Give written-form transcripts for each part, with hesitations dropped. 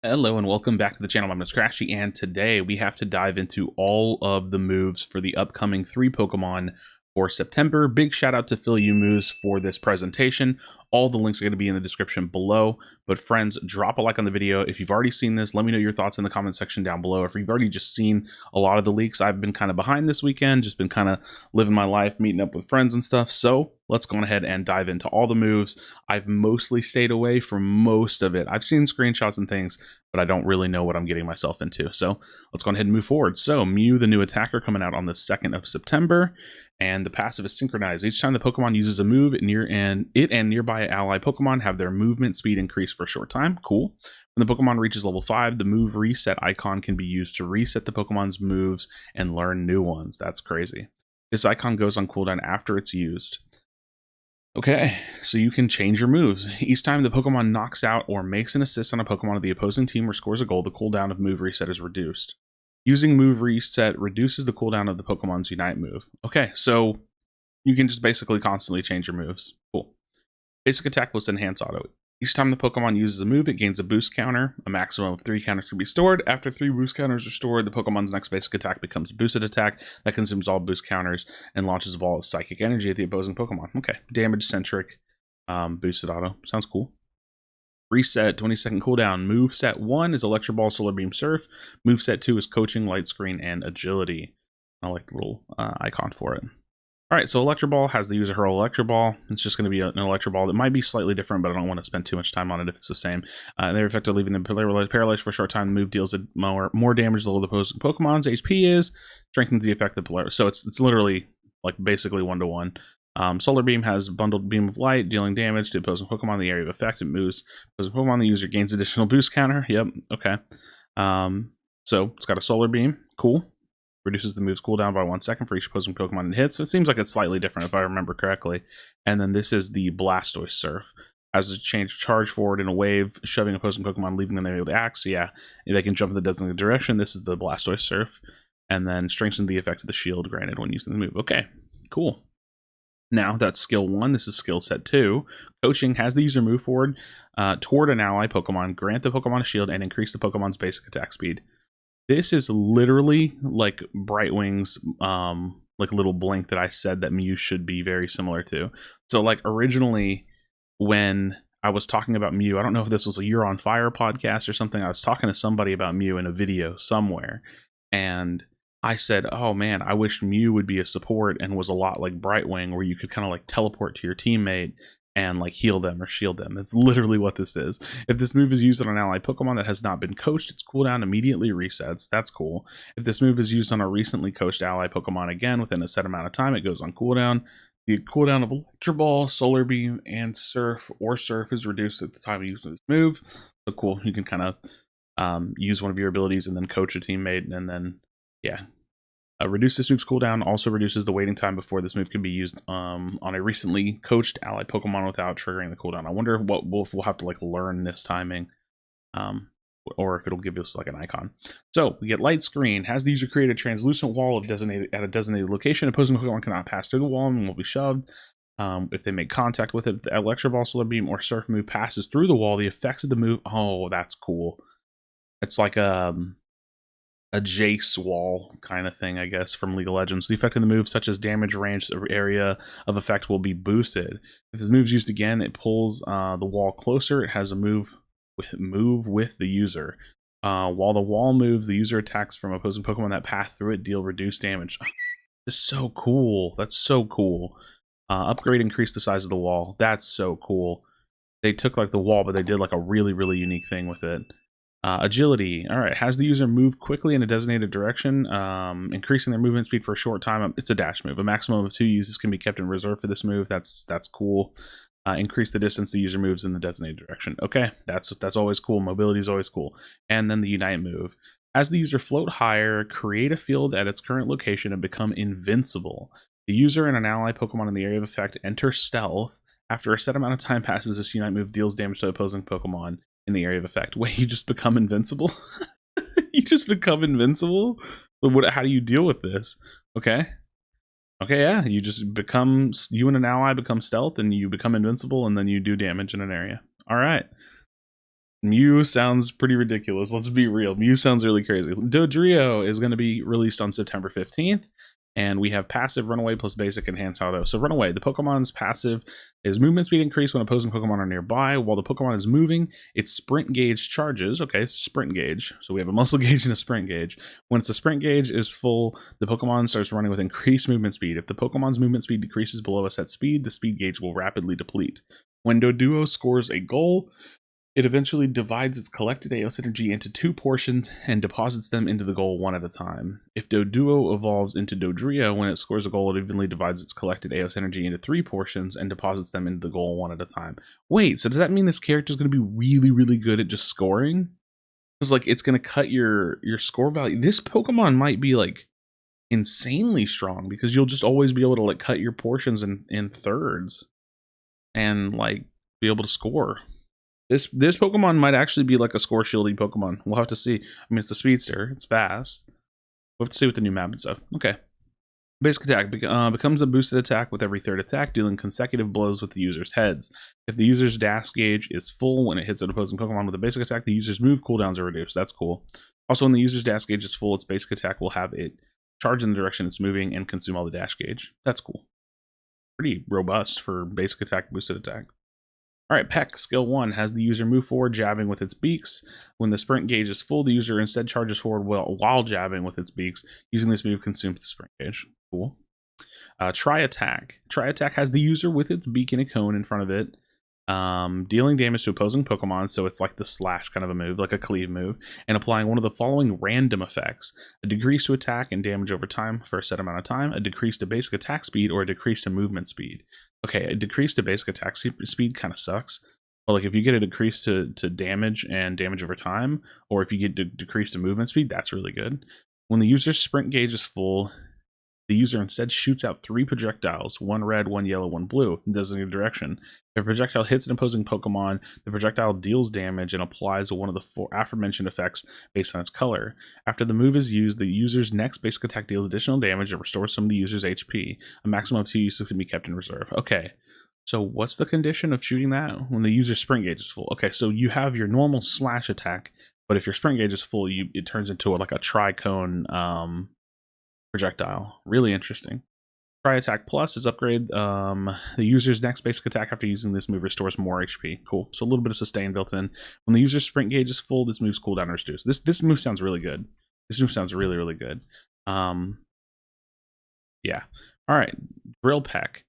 Hello and welcome back to the channel. My name is Krashy, and today we have to dive into all of the moves for the upcoming 3 Pokemon for September. Big shout out to Phil Moves for this presentation. All the links are going to be in the description below. But friends, drop a like on the video. If you've already seen this, let me know your thoughts in the comment section down below. If you've already just seen a lot of the leaks, I've been kind of behind this weekend, just been kind of living my life, meeting up with friends and stuff. So let's go ahead and dive into all the moves. I've mostly stayed away from most of it. I've seen screenshots and things, but I don't really know what I'm getting myself into. So let's go ahead and move forward. So Mew, the new attacker, coming out on the 2nd of September, and the passive is synchronized. Each time the Pokemon uses a move, it and nearby ally Pokemon have their movement speed increased for a short time. Cool. When the Pokemon reaches level 5, the move reset icon can be used to reset the Pokemon's moves and learn new ones. That's crazy. This icon goes on cooldown after it's used. Okay, so you can change your moves. Each time the Pokemon knocks out or makes an assist on a Pokemon of the opposing team or scores a goal, the cooldown of move reset is reduced. Using move reset reduces the cooldown of the Pokemon's Unite move. Okay, so you can just basically constantly change your moves. Cool. Basic attack plus enhance auto. Each time the Pokemon uses a move, it gains a boost counter. A maximum of 3 counters can be stored. After 3 boost counters are stored, the Pokemon's next basic attack becomes a boosted attack that consumes all boost counters and launches a ball of psychic energy at the opposing Pokemon. Okay, damage-centric boosted auto. Sounds cool. Reset, 20-second cooldown. Move set 1 is Electro Ball, Solar Beam, Surf. Move set 2 is Coaching, Light Screen, and Agility. I like the little icon for it. Alright, so Electro Ball has the user hurl Electro Ball. It's just going to be an Electro Ball that might be slightly different, but I don't want to spend too much time on it if it's the same. They're effectively leaving them paralyzed for a short time. The move deals more damage the lower the opposing Pokemon's HP is, strengthens the effect of the polarity. So it's literally like basically 1-to-1. Solar Beam has bundled Beam of Light, dealing damage to opposing Pokemon in the area of effect. It moves opposing Pokemon. The user gains additional boost counter. Yep, okay. So it's got a Solar Beam. Cool. Reduces the move's cooldown by 1 second for each opposing Pokemon it hits. So it seems like it's slightly different if I remember correctly. And then this is the Blastoise Surf. Has a change charge forward in a wave, shoving opposing Pokemon, leaving them able to act. So yeah, they can jump in the designated direction. This is the Blastoise Surf. And then strengthen the effect of the shield granted when using the move. Okay, cool. Now that's skill 1. This is skill set 2. Coaching has the user move forward toward an ally Pokemon, grant the Pokemon a shield, and increase the Pokemon's basic attack speed. This is literally like Brightwing's like little blink that I said that Mew should be very similar to. So like originally when I was talking about Mew, I don't know if this was a You're on Fire podcast or something, I was talking to somebody about Mew in a video somewhere, and I said, oh man, I wish Mew would be a support and was a lot like Brightwing, where you could kind of like teleport to your teammate and like heal them or shield them. That's literally what this is. If this move is used on an ally Pokemon that has not been coached, its cooldown immediately resets. That's cool. If this move is used on a recently coached ally Pokemon again within a set amount of time, it goes on cooldown. The cooldown of Electro Ball, Solar Beam, and Surf is reduced at the time of using this move. So cool. You can kind of use one of your abilities and then coach a teammate, and then yeah. Reduce this move's cooldown, also reduces the waiting time before this move can be used on a recently coached ally Pokemon without triggering the cooldown. I wonder what we'll have to like learn this timing, or if it'll give us like an icon. So we get Light Screen. Has the user create a translucent wall at a designated location. Opposing Pokemon cannot pass through the wall and will be shoved. If they make contact with it, if the Electro Ball, Solar Beam, or Surf move passes through the wall, the effects of the move. Oh, that's cool. It's like a Jace wall kind of thing, I guess, from League of Legends. The effect of the move, such as damage, range, area of effect, will be boosted. If this move is used again, it pulls the wall closer. It has a move with the user. While the wall moves, the user attacks from opposing Pokemon that pass through it deal reduced damage. This is so cool. That's so cool. Upgrade, increase the size of the wall. That's so cool. They took like the wall, but they did like a really, really unique thing with it. Agility. All right, has the user move quickly in a designated direction, increasing their movement speed for a short time. It's a dash move. A maximum of 2 uses can be kept in reserve for this move. That's cool. Increase the distance the user moves in the designated direction. Okay, that's always cool. Mobility is always cool. And then the Unite move. As the user float higher, create a field at its current location and become invincible. The user and an ally Pokemon in the area of effect enter stealth. After a set amount of time passes, this Unite move deals damage to opposing Pokemon in the area of effect. Wait, you just become invincible? You just become invincible? But how do you deal with this? Okay. Okay, yeah, you just become, you and an ally become stealth, and you become invincible, and then you do damage in an area. All right. Mew sounds pretty ridiculous. Let's be real. Mew sounds really crazy. Dodrio is going to be released on September 15th. And we have passive Runaway plus basic Enhanced Auto. So Runaway, the Pokemon's passive is movement speed increase when opposing Pokemon are nearby. While the Pokemon is moving, its sprint gauge charges. Okay, sprint gauge. So we have a muscle gauge and a sprint gauge. Once the sprint gauge is full, the Pokemon starts running with increased movement speed. If the Pokemon's movement speed decreases below a set speed, the speed gauge will rapidly deplete. When Dodrio scores a goal, it eventually divides its collected AOS energy into 2 portions and deposits them into the goal one at a time. If Dodrio evolves into Dodrio, when it scores a goal, it evenly divides its collected AOS energy into 3 portions and deposits them into the goal one at a time. Wait, so does that mean this character is going to be really, really good at just scoring? Because like it's going to cut your score value. This Pokemon might be like insanely strong because you'll just always be able to like cut your portions in thirds and like be able to score. This Pokemon might actually be like a score shielding Pokemon. We'll have to see. I mean, it's a speedster. It's fast. We'll have to see with the new map and stuff. Okay. Basic attack becomes a boosted attack with every 3rd attack, dealing consecutive blows with the user's heads. If the user's dash gauge is full when it hits an opposing Pokemon with a basic attack, the user's move cooldowns are reduced. That's cool. Also, when the user's dash gauge is full, its basic attack will have it charge in the direction it's moving and consume all the dash gauge. That's cool. Pretty robust for basic attack, boosted attack. Alright, Peck, skill 1, has the user move forward jabbing with its beaks. When the sprint gauge is full, the user instead charges forward while jabbing with its beaks. Using this move consumes the sprint gauge. Cool. Try Attack. Try Attack has the user with its beak in a cone in front of it, dealing damage to opposing Pokemon, so it's like the slash kind of a move, like a cleave move, and applying one of the following random effects: a decrease to attack and damage over time for a set amount of time, a decrease to basic attack speed, or a decrease to movement speed. Okay, a decrease to basic attack speed kind of sucks. But like if you get a decrease to damage and damage over time, or if you get decrease to movement speed, that's really good. When the user's sprint gauge is full, the user instead shoots out 3 projectiles, 1 red, 1 yellow, 1 blue, in designated direction. If a projectile hits an opposing Pokemon, the projectile deals damage and applies one of the 4 aforementioned effects based on its color. After the move is used, the user's next basic attack deals additional damage and restores some of the user's HP. A maximum of 2 uses can be kept in reserve. Okay, so what's the condition of shooting that? When the user's sprint gauge is full. Okay, so you have your normal slash attack, but if your sprint gauge is full, it turns into like a tricone projectile. Really interesting. Try Attack Plus is upgrade. The user's next basic attack after using this move restores more HP. Cool. So a little bit of sustain built in. When the user's sprint gauge is full, this move's cooldown is reduced. This move sounds really good. This move sounds really, really good. Yeah. All right. Drill Peck.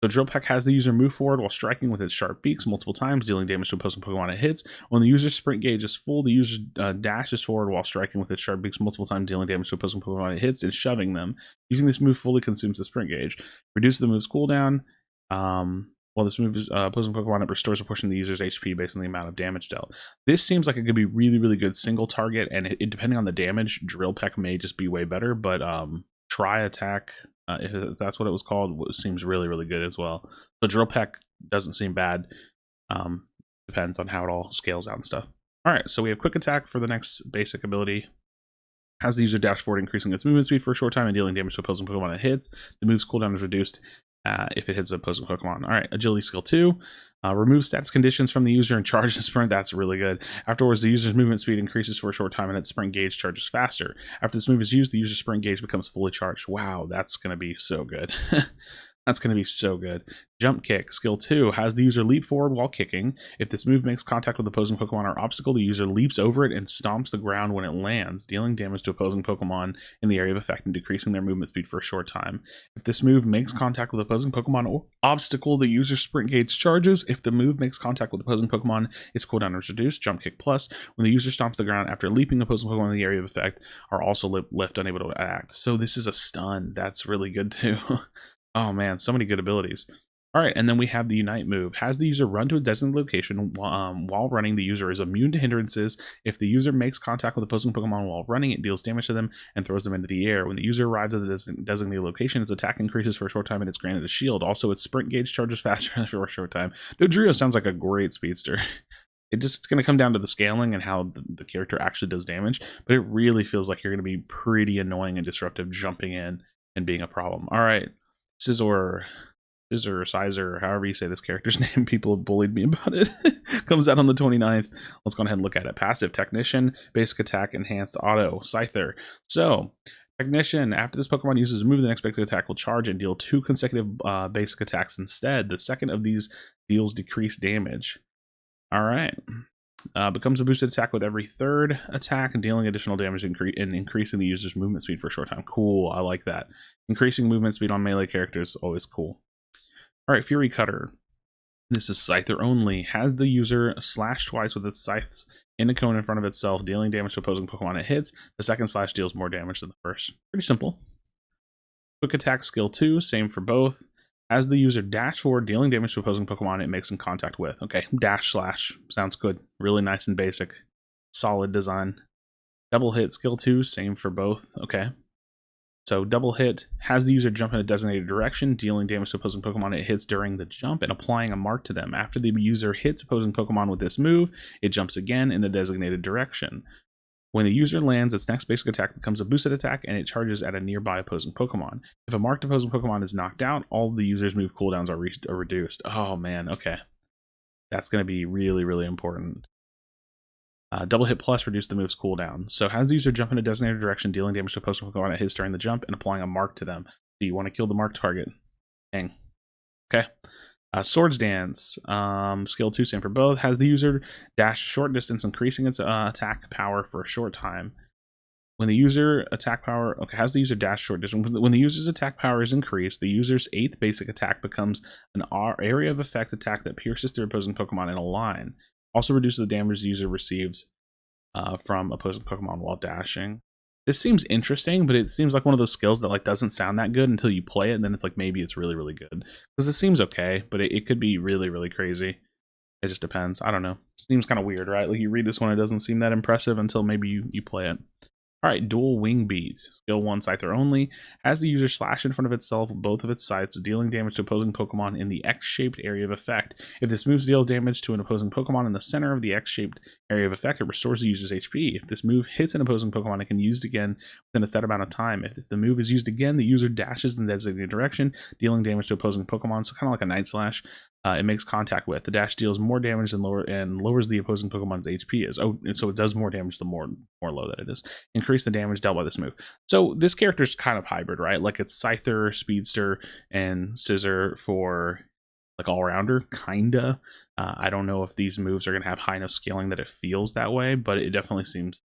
So Drill Peck has the user move forward while striking with its sharp beaks multiple times, dealing damage to opposing Pokemon it hits. When the user's sprint gauge is full, the user dashes forward while striking with its sharp beaks multiple times, dealing damage to opposing Pokemon it hits and shoving them. Using this move fully consumes the sprint gauge, reduces the move's cooldown. While this move is opposing Pokemon, it restores a portion of the user's HP based on the amount of damage dealt. This seems like it could be really, really good single target, and depending on the damage, Drill Peck may just be way better, but Try Attack, if that's what it was called, seems really, really good as well. So Drill Peck doesn't seem bad. Depends on how it all scales out and stuff. All right, so we have Quick Attack for the next basic ability. Has the user dash forward, increasing its movement speed for a short time and dealing damage to opposing Pokemon it hits. The move's cooldown is reduced if it hits an opposing Pokemon. All right, Agility skill 2. Remove status conditions from the user and charge the sprint. That's really good. Afterwards, the user's movement speed increases for a short time and its sprint gauge charges faster. After this move is used, the user's sprint gauge becomes fully charged. Wow, that's going to be so good. That's going to be so good. Jump Kick, skill 2, has the user leap forward while kicking. If this move makes contact with opposing Pokemon or obstacle, the user leaps over it and stomps the ground when it lands, dealing damage to opposing Pokemon in the area of effect and decreasing their movement speed for a short time. If this move makes contact with opposing Pokemon or obstacle, the user's sprint gauge charges. If the move makes contact with opposing Pokemon, its cooldown is reduced. Jump Kick Plus, when the user stomps the ground after leaping, opposing Pokemon in the area of effect are also left unable to act. So this is a stun. That's really good too. Oh man, so many good abilities. All right, and then we have the Unite move. Has the user run to a designated location. While running, the user is immune to hindrances. If the user makes contact with opposing Pokemon while running, it deals damage to them and throws them into the air. When the user arrives at the designated location, its attack increases for a short time and it's granted a shield. Also, its sprint gauge charges faster for a short time. Dodrio sounds like a great speedster. It's just going to come down to the scaling and how the character actually does damage, but it really feels like you're going to be pretty annoying and disruptive jumping in and being a problem. All right. Scizor. Scizor or Scyther, or however you say this character's name. People have bullied me about it. Comes out on the 29th. Let's go ahead and look at it. Passive, Technician, Basic Attack, Enhanced Auto, Scyther. So, Technician, after this Pokemon uses a move, the next basic attack will charge and deal 2 consecutive basic attacks instead. The second of these deals decreased damage. Alright. Becomes a boosted attack with every third attack and dealing additional damage and increasing the user's movement speed for a short time. Cool, I like that. Increasing movement speed on melee characters is always cool. Alright, Fury Cutter. This is Scyther only. Has the user slash twice with its scythes in a cone in front of itself, dealing damage to opposing Pokemon it hits. The second slash deals more damage than the first. Pretty simple. Quick Attack Skill 2, same for both. As the user dash forward, dealing damage to opposing Pokemon it makes in contact with. Okay, dash slash. Sounds good. Really nice and basic. Solid design. Double hit skill 2, same for both. Okay. So double hit has the user jump in a designated direction, dealing damage to opposing Pokemon it hits during the jump and applying a mark to them. After the user hits opposing Pokemon with this move, it jumps again in the designated direction. When the user lands, its next basic attack becomes a boosted attack and it charges at a nearby opposing Pokemon. If a marked opposing Pokemon is knocked out, all of the user's move cooldowns are reduced. Oh man, okay. That's going to be really, really important. Double hit plus reduce the move's cooldown. So has the user jump in a designated direction, dealing damage to opposing Pokemon it hits during the jump and applying a mark to them. So you want to kill the marked target. Dang. Okay. Swords Dance, skill 2, same for both. Has the user dash short distance, increasing its attack power for a short time. When the user attack power, okay, has the user dash short distance. When the user's attack power is increased, the user's 8th basic attack becomes an area of effect attack that pierces through opposing Pokemon in a line. Also reduces the damage the user receives from opposing Pokemon while dashing. This seems interesting, but it seems like one of those skills that like doesn't sound that good until you play it, and then it's like maybe it's really, really good. Because it seems okay, but it could be really, really crazy. It just depends. I don't know. It seems kind of weird, right? Like you read this one, it doesn't seem that impressive until maybe you play it. Alright, Dual Wingbeat. Skill 1, Scyther only. Has the user slash in front of itself with both of its scythes, dealing damage to opposing Pokemon in the X-shaped area of effect. If this move deals damage to an opposing Pokemon in the center of the X-shaped area of effect, it restores the user's HP. If this move hits an opposing Pokemon, it can be used again within a set amount of time. If the move is used again, the user dashes in the designated direction, dealing damage to opposing Pokemon, so kind of like a Night Slash. It makes contact with. The dash deals more damage than lowers the opposing Pokemon's HP is. Oh, and so it does more damage the more low that it is. Increase the damage dealt by this move. So this character's kind of hybrid, right? Like it's Scyther, Speedster, and Scizor for like all-rounder, kinda. I don't know if these moves are going to have high enough scaling that it feels that way, but it definitely seems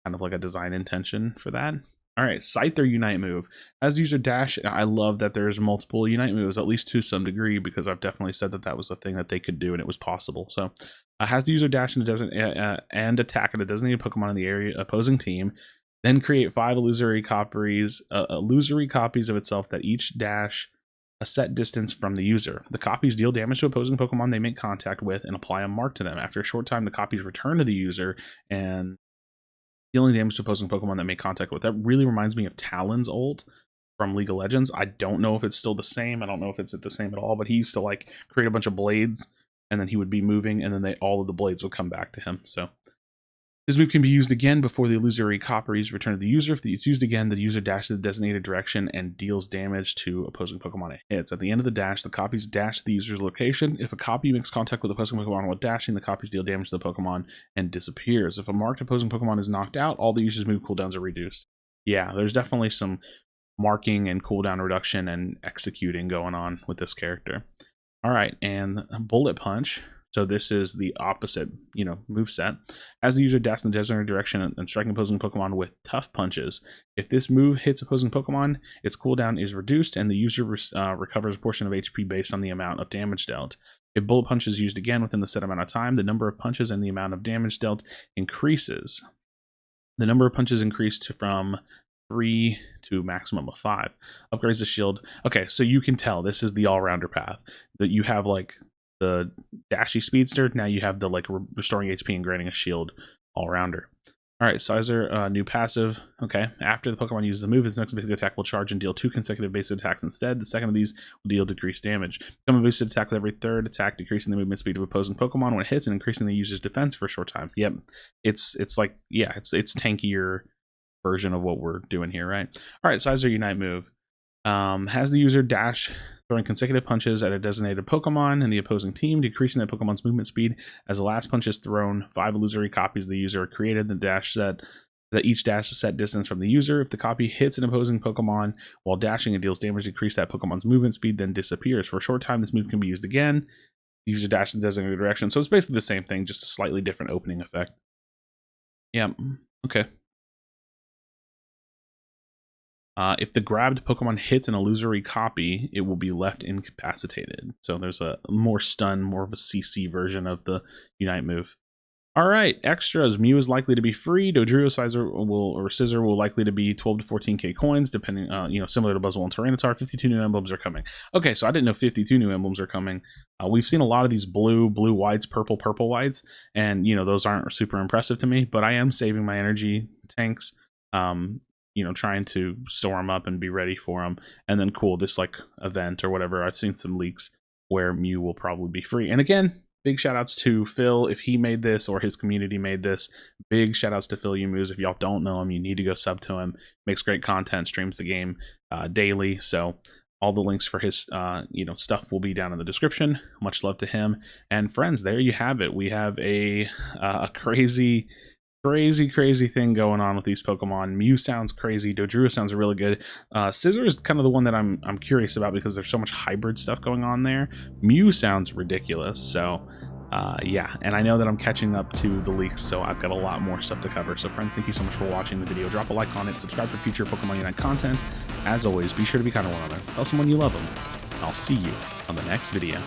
kind of like a design intention for that. Alright, Scyther Unite move. As user dash, I love that there's multiple Unite moves, at least to some degree, because I've definitely said that that was a thing that they could do and it was possible. So, has the user dash and attack at a designated Pokemon in the area opposing team, then create 5 illusory copies of itself that each dash a set distance from the user. The copies deal damage to opposing Pokemon they make contact with and apply a mark to them. After a short time, the copies return to the user and dealing damage to opposing Pokemon that make contact with. That really reminds me of Talon's ult from League of Legends. I don't know if it's still the same. I don't know if it's the same at all, but he used to like create a bunch of blades and then he would be moving and then all of the blades would come back to him. So this move can be used again before the illusory copies return to the user. If it's used again, the user dashes the designated direction and deals damage to opposing Pokemon it hits. At the end of the dash, the copies dash to the user's location. If a copy makes contact with opposing Pokemon while dashing, the copies deal damage to the Pokemon and disappears. If a marked opposing Pokemon is knocked out, all the user's move cooldowns are reduced. Yeah, there's definitely some marking and cooldown reduction and executing going on with this character. All right, and Bullet Punch. So this is the opposite, moveset. As the user dashes in the designated direction and striking opposing Pokemon with tough punches. If this move hits opposing Pokemon, its cooldown is reduced and the user recovers a portion of HP based on the amount of damage dealt. If Bullet Punch is used again within the set amount of time, the number of punches and the amount of damage dealt increases. The number of punches increased from 3 to a maximum of 5. Upgrades the shield. Okay, so you can tell this is the all-rounder path. That you have like the dashy Speedster, now you have the like restoring HP and granting a shield all-rounder. Alright, Scizor, new passive. Okay, after the Pokemon uses the move, its next basic attack will charge and deal 2 consecutive basic attacks instead. The second of these will deal decreased damage. Become a boosted attack with every third attack, decreasing the movement speed of opposing Pokemon when it hits and increasing the user's defense for a short time. Yep, it's like, yeah, it's tankier version of what we're doing here, right? Alright, Scizor Unite move. Has the user dash throwing consecutive punches at a designated Pokemon in the opposing team, decreasing that Pokemon's movement speed. As the last punch is thrown, 5 illusory copies of the user are created. The dash set that each dash is set distance from the user. If the copy hits an opposing Pokemon while dashing and deals damage, decrease that Pokemon's movement speed, then disappears. For a short time, this move can be used again. The user dashes in the designated direction. So it's basically the same thing, just a slightly different opening effect. Yeah, okay. If the grabbed Pokemon hits an illusory copy, it will be left incapacitated. So there's a more stun, more of a CC version of the Unite move. All right, extras. Mew is likely to be free. Dodrio, Scizor will likely to be 12 to 14k coins, depending, similar to Buzzwole and Tyranitar. 52 new emblems are coming. Okay, so I didn't know 52 new emblems are coming. We've seen a lot of these blue whites, purple whites, and those aren't super impressive to me. But I am saving my energy tanks. Trying to store them up and be ready for them. And then cool, this like event or whatever. I've seen some leaks where Mew will probably be free. And again, big shout outs to Phil if he made this or his community made this. Big shout outs to Phil Umus. If y'all don't know him, you need to go sub to him. Makes great content, streams the game daily. So all the links for his stuff will be down in the description. Much love to him. And friends, there you have it. We have a crazy thing going on with these Pokemon. Mew sounds crazy. Dodrio sounds really good. Scizor is kind of the one that I'm curious about because there's so much hybrid stuff going on there. Mew sounds ridiculous. So yeah, and I know that I'm catching up to the leaks, so I've got a lot more stuff to cover. So friends, thank you so much for watching the video. Drop a like on it, subscribe for future Pokemon Unite content. As always, be sure to be kind of one another. Tell someone you love them. I'll see you on the next video.